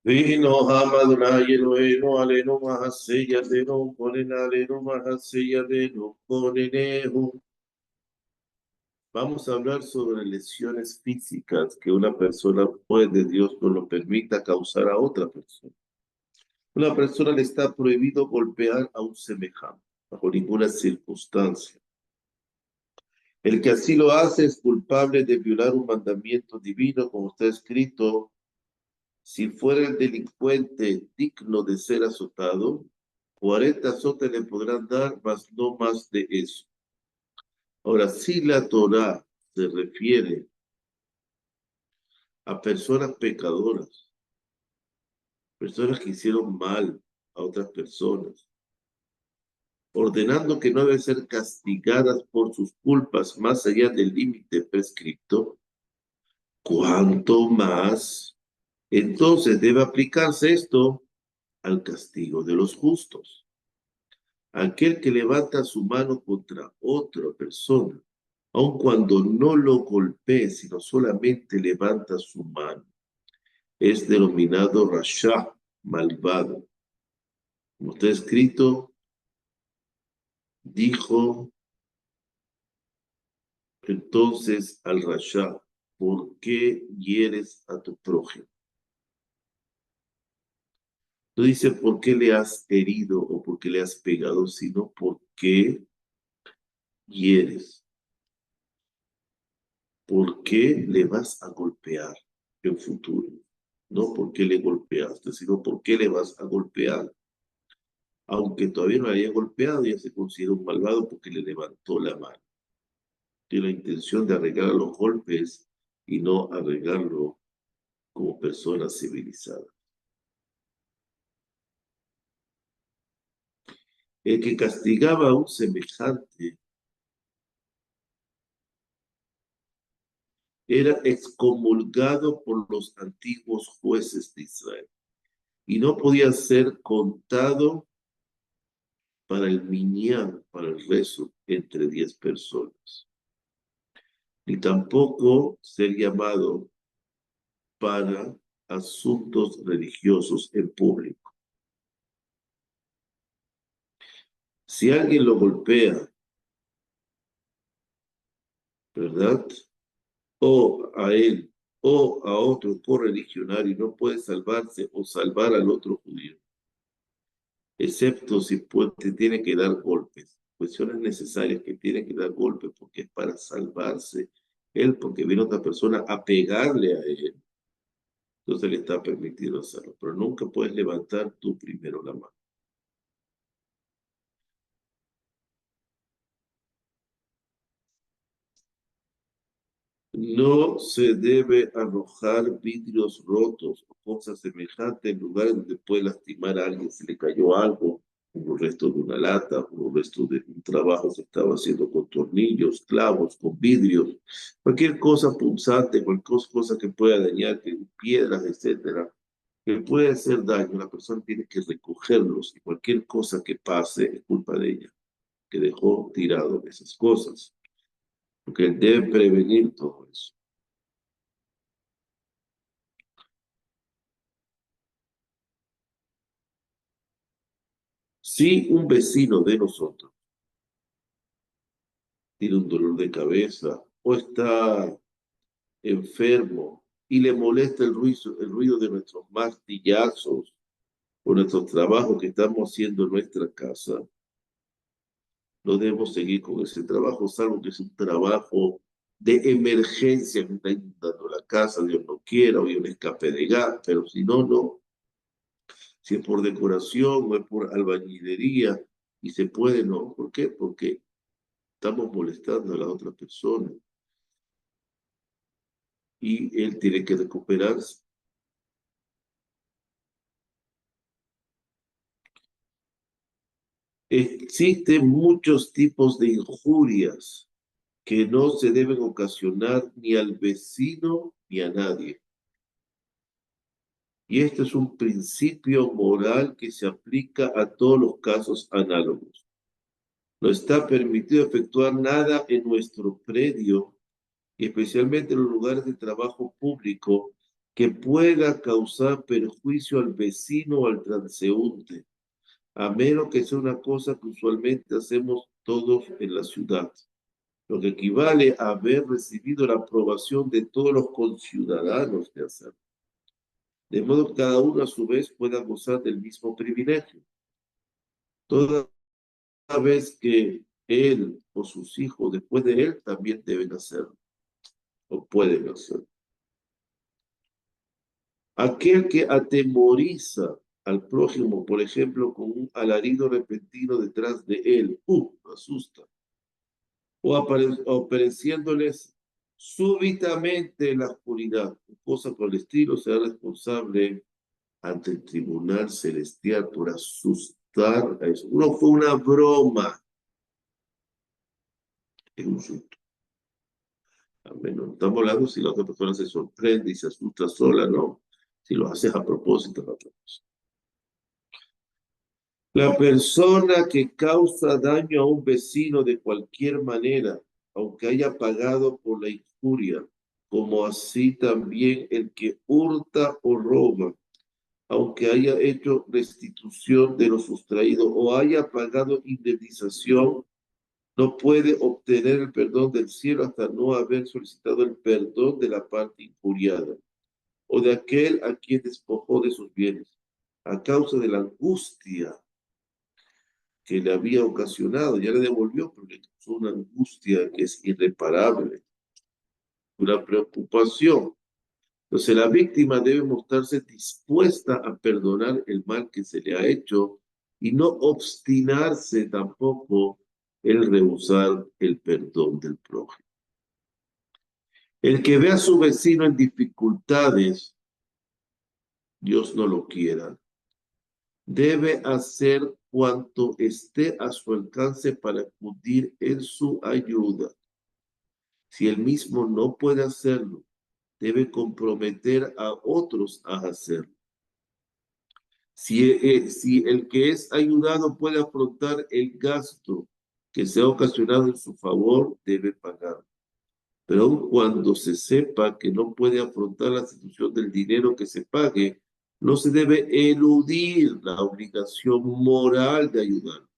Vino Hamaduna Yeloeno Aleno Mahaseya Leno Polenaleno Mahaseya Leno Polenehu. Vamos a hablar sobre lesiones físicas que una persona puede, Dios no lo permita, causar a otra persona. Una persona le está prohibido golpear a un semejante, bajo ninguna circunstancia. El que así lo hace es culpable de violar un mandamiento divino, como está escrito: si fuera el delincuente digno de ser azotado, 40 azotes le podrán dar, mas no más de eso. Ahora, si la Torá se refiere a personas pecadoras, personas que hicieron mal a otras personas, ordenando que no deben ser castigadas por sus culpas más allá del límite prescripto, ¿cuánto más entonces debe aplicarse esto al castigo de los justos? Aquel que levanta su mano contra otra persona, aun cuando no lo golpee, sino solamente levanta su mano, es denominado Rasha, malvado. Como está escrito, dijo entonces al Rasha: ¿por qué hieres a tu prójimo? No dice por qué le has herido o por qué le has pegado, sino por qué hieres. ¿Por qué le vas a golpear en futuro? No por qué le golpeaste, sino por qué le vas a golpear. Aunque todavía no le haya golpeado, ya se considera un malvado porque le levantó la mano. Tiene la intención de arreglar los golpes y no arreglarlo como persona civilizada. El que castigaba a un semejante era excomulgado por los antiguos jueces de Israel y no podía ser contado para el minyan, para el rezo, entre 10 personas, ni tampoco ser llamado para asuntos religiosos en público. Si alguien lo golpea, ¿verdad? O a él o a otro correligionario, no puede salvarse o salvar al otro judío, excepto si te tiene que dar golpes, cuestiones necesarias que tiene que dar golpes porque es para salvarse él, porque viene otra persona a pegarle a él. Entonces le está permitido hacerlo, pero nunca puedes levantar tú primero la mano. No se debe arrojar vidrios rotos o cosas semejantes en lugares donde puede lastimar a alguien. Si le cayó algo, como el resto de una lata, como el resto de un trabajo que estaba haciendo con tornillos, clavos, con vidrios, cualquier cosa punzante, cualquier cosa que pueda dañar, piedras, etcétera, que puede hacer daño. La persona tiene que recogerlos y cualquier cosa que pase es culpa de ella, que dejó tirado esas cosas, porque debe prevenir todo eso. Si un vecino de nosotros tiene un dolor de cabeza o está enfermo y le molesta el ruido de nuestros martillazos o nuestros trabajos que estamos haciendo en nuestra casa, no debemos seguir con ese trabajo, salvo que es un trabajo de emergencia que está inundando la casa, Dios no quiera, o hay un escape de gas, pero si no, no. Si es por decoración o es por albañilería y se puede, no. ¿Por qué? Porque estamos molestando a la otra persona y él tiene que recuperarse. Existen muchos tipos de injurias que no se deben ocasionar ni al vecino ni a nadie. Y este es un principio moral que se aplica a todos los casos análogos. No está permitido efectuar nada en nuestro predio, y especialmente en los lugares de trabajo público, que pueda causar perjuicio al vecino o al transeúnte, a menos que sea una cosa que usualmente hacemos todos en la ciudad, lo que equivale a haber recibido la aprobación de todos los conciudadanos de hacerlo. De modo que cada uno a su vez pueda gozar del mismo privilegio. Toda vez que él o sus hijos después de él también deben hacerlo, o pueden hacerlo. Aquel que atemoriza al prójimo, por ejemplo, con un alarido repentino detrás de él, asusta, o apareciéndoles súbitamente en la oscuridad, cosa por el estilo, será responsable ante el tribunal celestial por asustar a eso. No fue una broma, es un susto. Amén. No estamos hablando si la otra persona se sorprende y se asusta sola, no. Si lo haces a propósito, la otra cosa. La persona que causa daño a un vecino de cualquier manera, aunque haya pagado por la injuria, como así también el que hurta o roba, aunque haya hecho restitución de lo sustraído o haya pagado indemnización, no puede obtener el perdón del cielo hasta no haber solicitado el perdón de la parte injuriada o de aquel a quien despojó de sus bienes, a causa de la angustia que le había ocasionado. Ya le devolvió, pero le causó una angustia que es irreparable, una preocupación. Entonces la víctima debe mostrarse dispuesta a perdonar el mal que se le ha hecho y no obstinarse tampoco en rehusar el perdón del prójimo. El que ve a su vecino en dificultades, Dios no lo quiera, debe hacer cuanto esté a su alcance para acudir en su ayuda. Si él mismo no puede hacerlo, debe comprometer a otros a hacerlo. Si el que es ayudado puede afrontar el gasto que se ha ocasionado en su favor, debe pagar. Pero aun cuando se sepa que no puede afrontar la institución del dinero que se pague, no se debe eludir la obligación moral de ayudar,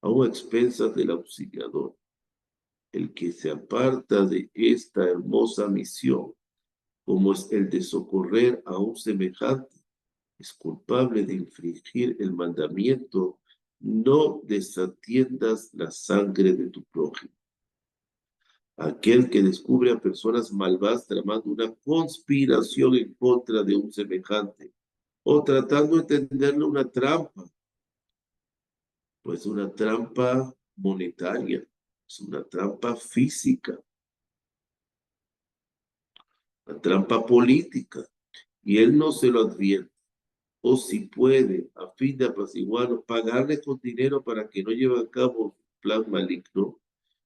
aun a expensas del auxiliador. El que se aparta de esta hermosa misión, como es el de socorrer a un semejante, es culpable de infringir el mandamiento: no desatiendas la sangre de tu prójimo. Aquel que descubre a personas malvadas tramando una conspiración en contra de un semejante o tratando de tenderle una trampa, pues una trampa monetaria, es una trampa física, una trampa política, y él no se lo advierte, o si puede, a fin de apaciguarlo, pagarle con dinero para que no lleve a cabo un plan maligno,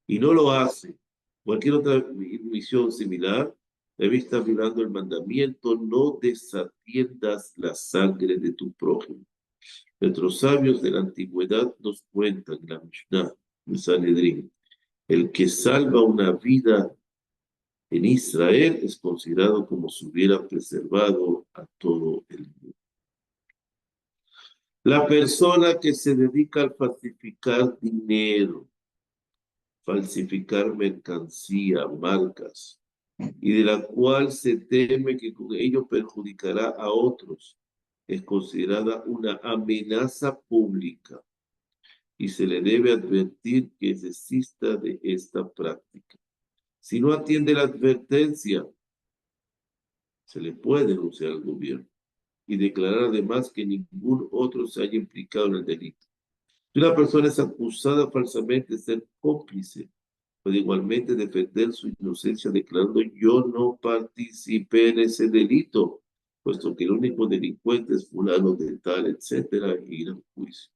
y no lo hace, cualquier otra misión similar, debe estar violando el mandamiento: no desatiendas la sangre de tu prójimo. Nuestros sabios de la antigüedad nos cuentan en la Mishnah, en Sanedrín: el que salva una vida en Israel es considerado como si hubiera preservado a todo el mundo. La persona que se dedica al falsificar dinero, falsificar mercancía, marcas, y de la cual se teme que con ello perjudicará a otros, es considerada una amenaza pública y se le debe advertir que desista de esta práctica. Si no atiende la advertencia, se le puede denunciar al gobierno y declarar además que ningún otro se haya implicado en el delito. Si una persona es acusada falsamente de ser cómplice, puede igualmente defender su inocencia declarando: yo no participé en ese delito, puesto que el único delincuente es fulano de tal, etcétera, y ir a juicio.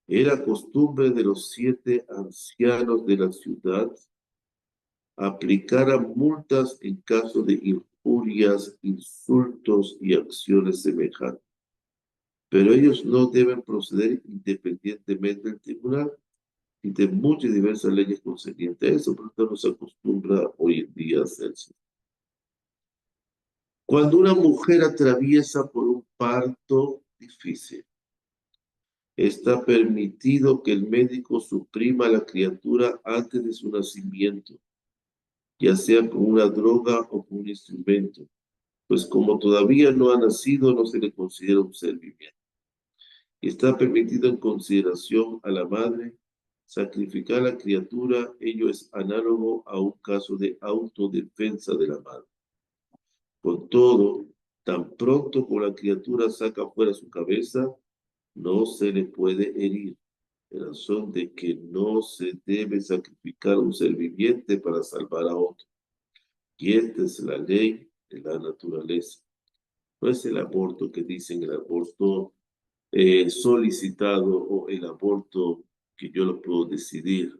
Era costumbre de los 7 ancianos de la ciudad aplicar a multas en caso de injurias, insultos y acciones semejantes. Pero ellos no deben proceder independientemente del tribunal y de muchas diversas leyes concernientes a eso, por lo tanto no se acostumbra hoy en día a hacerse. Cuando una mujer atraviesa por un parto difícil, está permitido que el médico suprima a la criatura antes de su nacimiento, ya sea con una droga o con un instrumento, pues como todavía no ha nacido, no se le considera un ser viviente. Está permitido en consideración a la madre sacrificar a la criatura, ello es análogo a un caso de autodefensa de la madre. Con todo, tan pronto como la criatura saca fuera su cabeza, no se le puede herir, en razón de que no se debe sacrificar un ser viviente para salvar a otro. Y esta es la ley de la naturaleza. No es el aborto que dicen, el aborto solicitado o el aborto que yo lo puedo decidir.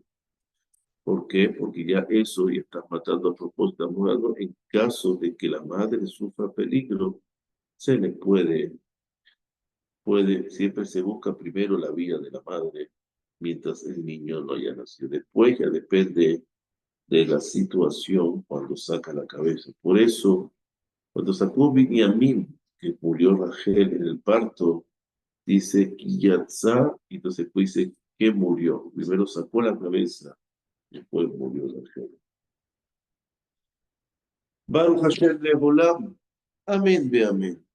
¿Por qué? Porque ya eso ya está matando a propósito. En caso de que la madre sufra peligro, se le siempre se busca primero la vida de la madre mientras el niño no haya nacido. Después ya depende de la situación cuando saca la cabeza. Por eso, cuando sacó Binyamin, que murió Rachel en el parto, dice Yatzá, y entonces pues dice que murió. Primero sacó la cabeza, después murió Rachel. Baruch Hashem Leolam. Amén, ve amén.